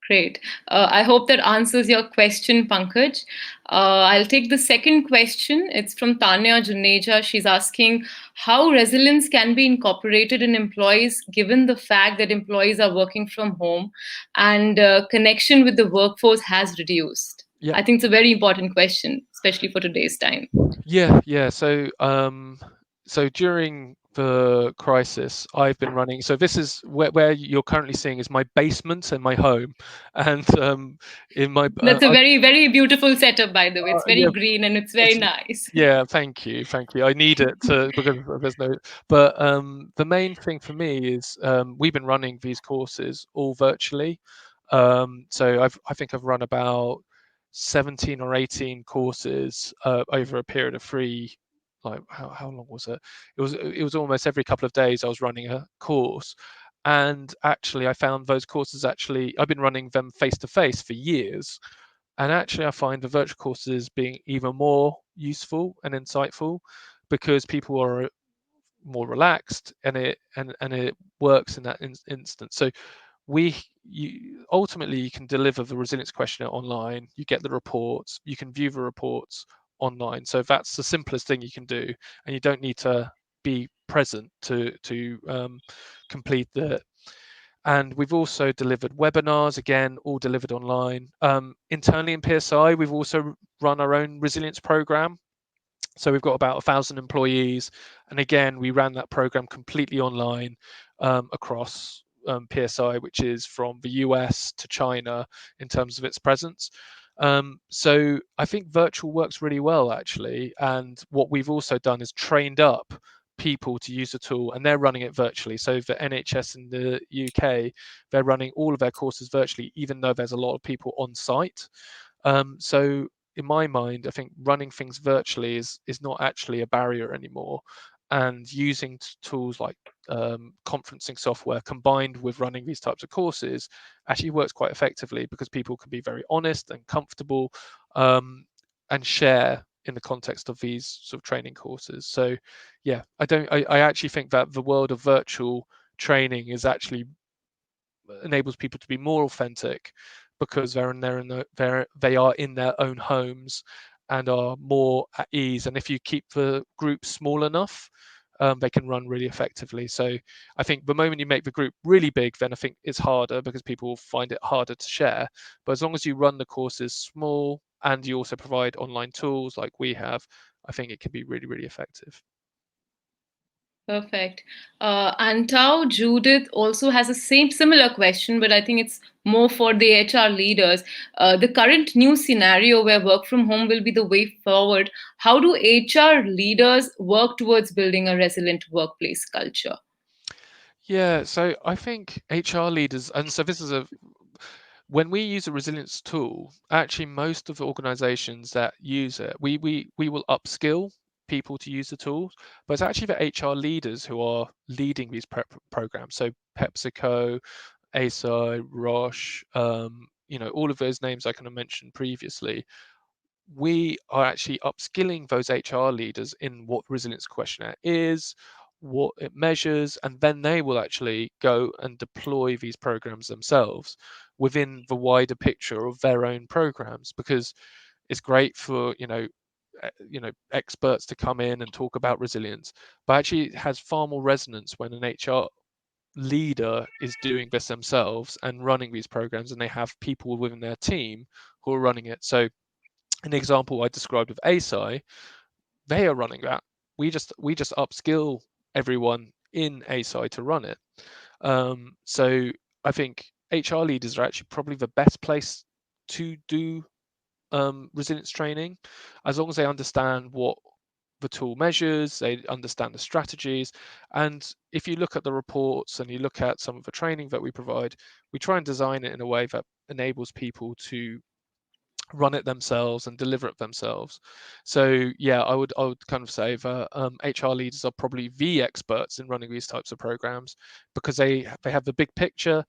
Great. I hope that answers your question, Pankaj. I'll take the second question. It's from Tanya Juneja. She's asking how resilience can be incorporated in employees given the fact that employees are working from home and connection with the workforce has reduced. Yeah. I think it's a very important question, especially for today's time. Yeah. So during the crisis, I've been running. So this is where you're currently seeing is my basement and my home, and in my That's a very, very beautiful setup, by the way. It's very yeah, green and it's very it's, nice. yeah. Thank you. I need it to because there's no. But the main thing for me is we've been running these courses all virtually. So I think I've run about 17 or 18 courses over a period of like how long was it? It was almost every couple of days I was running a course. And actually I found those courses, actually I've been running them face to face for years, and actually I find the virtual courses being even more useful and insightful because people are more relaxed and it works in that instance. So ultimately you can deliver the resilience questionnaire online, you get the reports, you can view the reports online. So that's the simplest thing you can do, and you don't need to be present to complete the. And we've also delivered webinars, again, all delivered online. Internally in PSI, we've also run our own resilience program. So we've got about 1,000 employees, and again, we ran that program completely online across PSI, which is from the US to China in terms of its presence. So I think virtual works really well, actually. And what we've also done is trained up people to use the tool, and they're running it virtually. So for NHS in the UK, they're running all of their courses virtually, even though there's a lot of people on site. So in my mind, I think running things virtually is not actually a barrier anymore. And using tools like conferencing software combined with running these types of courses actually works quite effectively because people can be very honest and comfortable and share in the context of these sort of training courses. So yeah, I actually think that the world of virtual training is actually enables people to be more authentic because they are in their own homes and are more at ease. And if you keep the group small enough, they can run really effectively. So I think the moment you make the group really big, then I think it's harder because people will find it harder to share. But as long as you run the courses small and you also provide online tools like we have, I think it can be really, really effective. Perfect. And Tao Judith also has a similar question, but I think it's more for the HR leaders. The current new scenario where work from home will be the way forward. How do HR leaders work towards building a resilient workplace culture? Yeah, so I think HR leaders, and so this is when we use a resilience tool, actually most of the organizations that use it, we will upskill people to use the tools, but it's actually the HR leaders who are leading these programs. So PepsiCo, ASI, Roche, all of those names I kind of mentioned previously, we are actually upskilling those HR leaders in what resilience questionnaire is, what it measures, and then they will actually go and deploy these programs themselves within the wider picture of their own programs, because it's great for experts to come in and talk about resilience, but actually it has far more resonance when an HR leader is doing this themselves and running these programs, and they have people within their team who are running it. So an example I described with ASI, they are running that. We just upskill everyone in ASI to run it. So I think HR leaders are actually probably the best place to do resilience training, as long as they understand what the tool measures, they understand the strategies. And if you look at the reports and you look at some of the training that we provide, we try and design it in a way that enables people to run it themselves and deliver it themselves. So yeah, I would kind of say that HR leaders are probably the experts in running these types of programs because they have the big picture,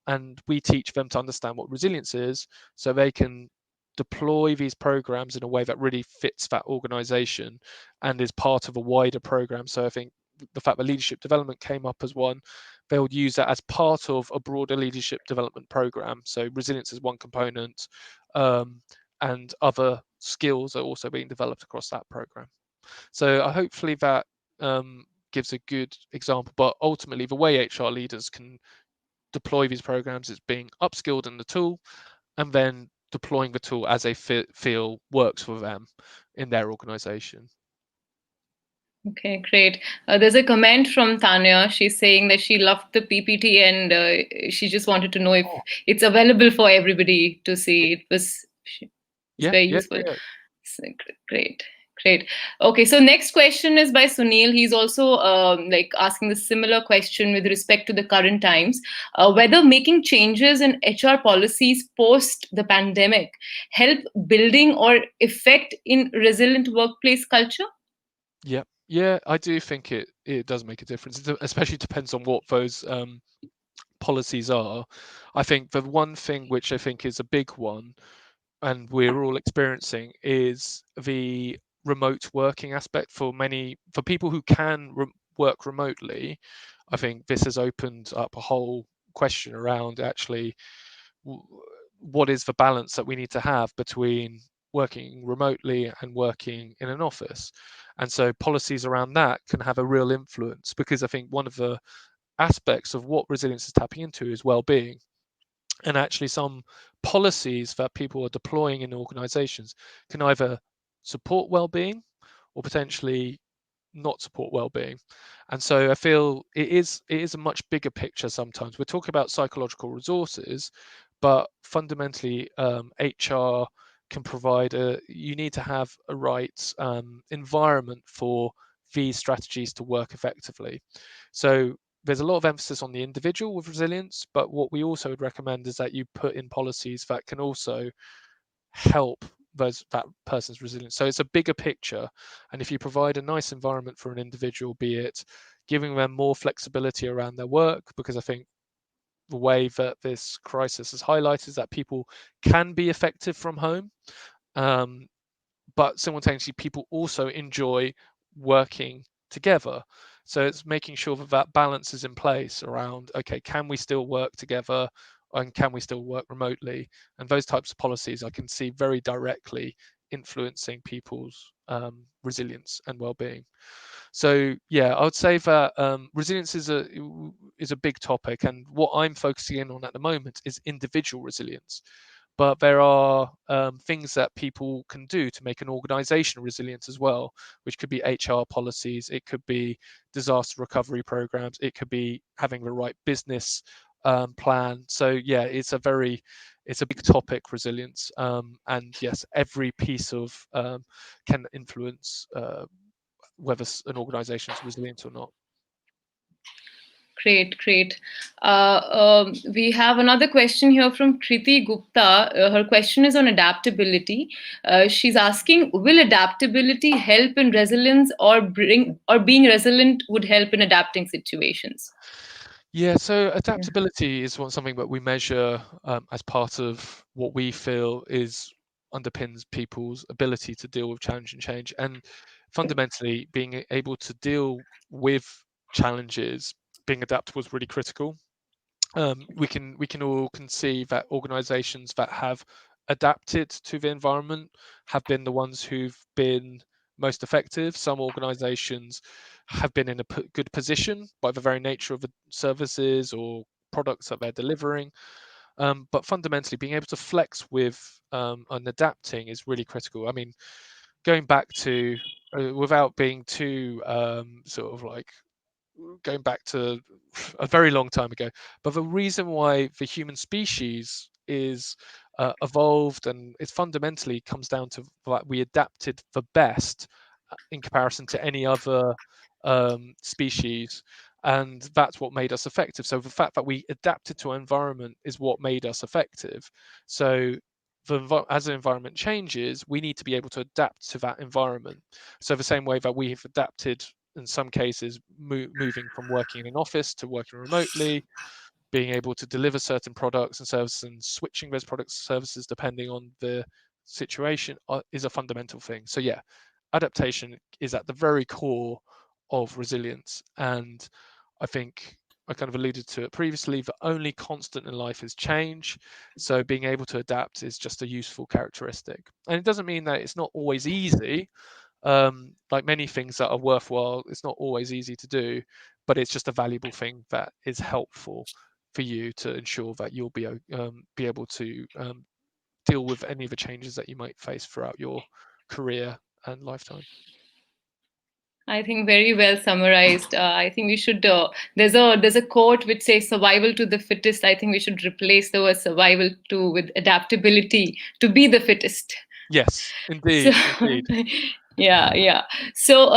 and we teach them to understand what resilience is, so they can deploy these programs in a way that really fits that organization and is part of a wider program. So I think the fact that leadership development came up as one, they'll use that as part of a broader leadership development program. So resilience is one component, and other skills are also being developed across that program. So hopefully that gives a good example. But ultimately, the way HR leaders can deploy these programs is being upskilled in the tool and then deploying the tool as they feel works for them in their organization. Okay, great. There's a comment from Tanya. She's saying that she loved the PPT and she just wanted to know if Oh, it's available for everybody to see. It's yeah, very yeah, useful. yeah. So, great, great. Okay, so next question is by Sunil. He's also like asking the similar question with respect to the current times, whether making changes in HR policies post the pandemic help building or effect in resilient workplace culture. Yeah, yeah, I do think it does make a difference. It especially depends on what those policies are. I think the one thing which I think is a big one, and we're all experiencing, is the remote working aspect for people who can work remotely. I think this has opened up a whole question around actually what is the balance that we need to have between working remotely and working in an office. And so policies around that can have a real influence, because I think one of the aspects of what resilience is tapping into is well-being. And actually some policies that people are deploying in organizations can either support well-being or potentially not support well-being. And so I feel it is a much bigger picture. Sometimes we're talking about psychological resources, but fundamentally HR can provide you need to have a right environment for these strategies to work effectively. So there's a lot of emphasis on the individual with resilience, but what we also would recommend is that you put in policies that can also help that person's resilience. So it's a bigger picture, and if you provide a nice environment for an individual, be it giving them more flexibility around their work, because I think the way that this crisis has highlighted is that people can be effective from home, but simultaneously people also enjoy working together. So it's making sure that that balance is in place around, okay, can we still work together and can we still work remotely? And those types of policies I can see very directly influencing people's resilience and well-being. So yeah, I would say that resilience is a big topic, and what I'm focusing in on at the moment is individual resilience. But there are things that people can do to make an organization resilient as well, which could be HR policies, it could be disaster recovery programs, it could be having the right business plan. So yeah, it's a big topic, resilience, and yes, every piece of can influence whether an organization is resilient or not. Great, great. We have another question here from Kriti Gupta. Her question is on adaptability. She's asking, will adaptability help in resilience, or being resilient would help in adapting situations? Yeah, so adaptability is something that we measure as part of what we feel is underpins people's ability to deal with challenge and change. And fundamentally, being able to deal with challenges, being adaptable is really critical. We can all conceive that organizations that have adapted to the environment have been the ones who've been most effective. Some organizations have been in a good position by the very nature of the services or products that they're delivering. But fundamentally, being able to flex with and adapting is really critical. I mean, going back to without being too sort of like going back to a very long time ago. But the reason why the human species is evolved and it fundamentally comes down to that we adapted the best in comparison to any other species. And that's what made us effective. So the fact that we adapted to our environment is what made us effective. So as the environment changes, we need to be able to adapt to that environment. So the same way that we have adapted in some cases, moving from working in an office to working remotely, being able to deliver certain products and services and switching those products and services depending on the situation is a fundamental thing. So yeah, adaptation is at the very core of resilience. And I think I kind of alluded to it previously, the only constant in life is change. So being able to adapt is just a useful characteristic. And it doesn't mean that it's not always easy. Like many things that are worthwhile, it's not always easy to do, but it's just a valuable thing that is helpful for you to ensure that you'll be able to deal with any of the changes that you might face throughout your career and lifetime. I think very well summarized. I think we should. There's a quote which says "survival to the fittest." I think we should replace the word "survival" to with adaptability to be the fittest. Yes, So, indeed, indeed. yeah, yeah. So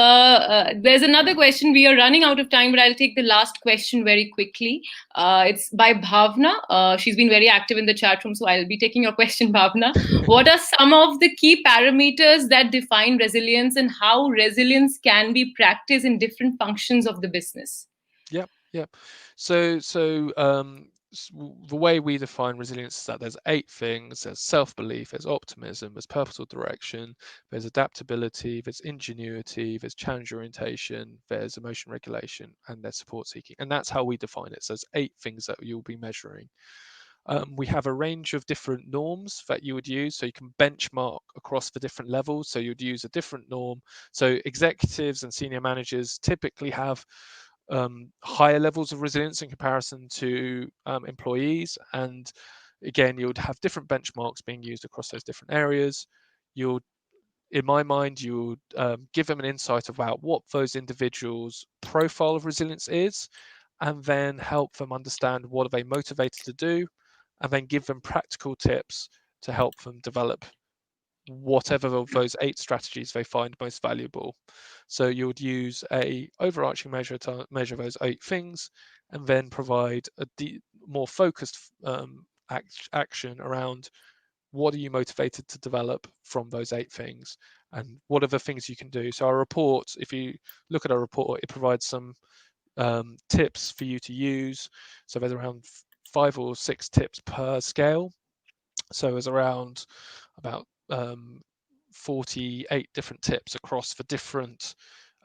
there's another question. We are running out of time, but I'll take the last question very quickly. It's by Bhavna. She's been very active in the chat room, so I'll be taking your question, Bhavna. What are some of the key parameters that define resilience, and how resilience can be practiced in different functions of the business? Yep, yep. So the way we define resilience is that there's 8 things. There's self-belief, there's optimism, there's purposeful direction, there's adaptability, there's ingenuity, there's challenge orientation, there's emotion regulation, and there's support seeking. And that's how we define it. So there's 8 things that you'll be measuring. We have a range of different norms that you would use, so you can benchmark across the different levels. So you'd use a different norm. So executives and senior managers typically have higher levels of resilience in comparison to employees. And again, you would have different benchmarks being used across those different areas. You'll, in my mind, you would give them an insight about what those individuals' profile of resilience is, and then help them understand what are they motivated to do, and then give them practical tips to help them develop whatever of those 8 strategies they find most valuable. So you would use a overarching measure to measure those 8 things, and then provide a more focused action around what are you motivated to develop from those 8 things, and what are the things you can do. So our report, if you look at our report, it provides some tips for you to use. So there's around 5 or 6 tips per scale. So there's around about 48 different tips across the different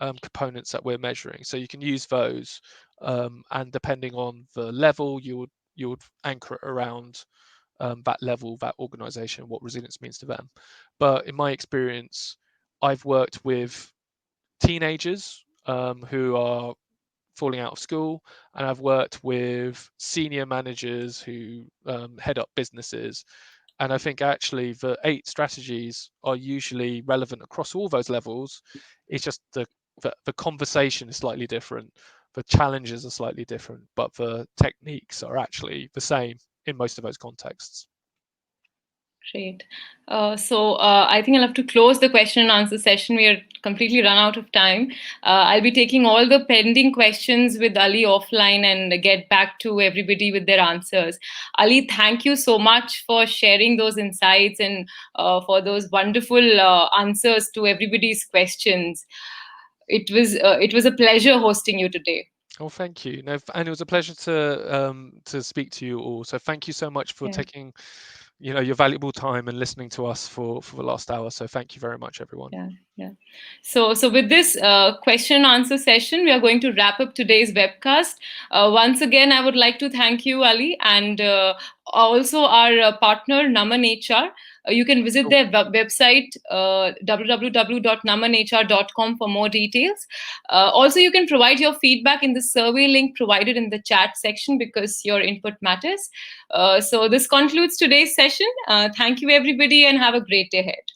components that we're measuring. So you can use those, and depending on the level, you would anchor it around that level, that organization, what resilience means to them. But in my experience, I've worked with teenagers who are falling out of school, and I've worked with senior managers who head up businesses. And I think actually the 8 strategies are usually relevant across all those levels. It's just the conversation is slightly different, the challenges are slightly different, but the techniques are actually the same in most of those contexts. Great. So I think I'll have to close the question and answer session. We are completely run out of time. I'll be taking all the pending questions with Ali offline and get back to everybody with their answers. Ali, thank you so much for sharing those insights and for those wonderful answers to everybody's questions. It was a pleasure hosting you today. Oh, thank you. No, and it was a pleasure to speak to you all. So thank you so much for taking, your valuable time and listening to us for the last hour. So thank you very much, everyone. Yeah. So with this question and answer session, we are going to wrap up today's webcast. Once again, I would like to thank you, Ali, and also our partner, Naman HR. You can visit their website, www.namanhr.com, for more details. Also, you can provide your feedback in the survey link provided in the chat section, because your input matters. So this concludes today's session. Thank you, everybody, and have a great day ahead.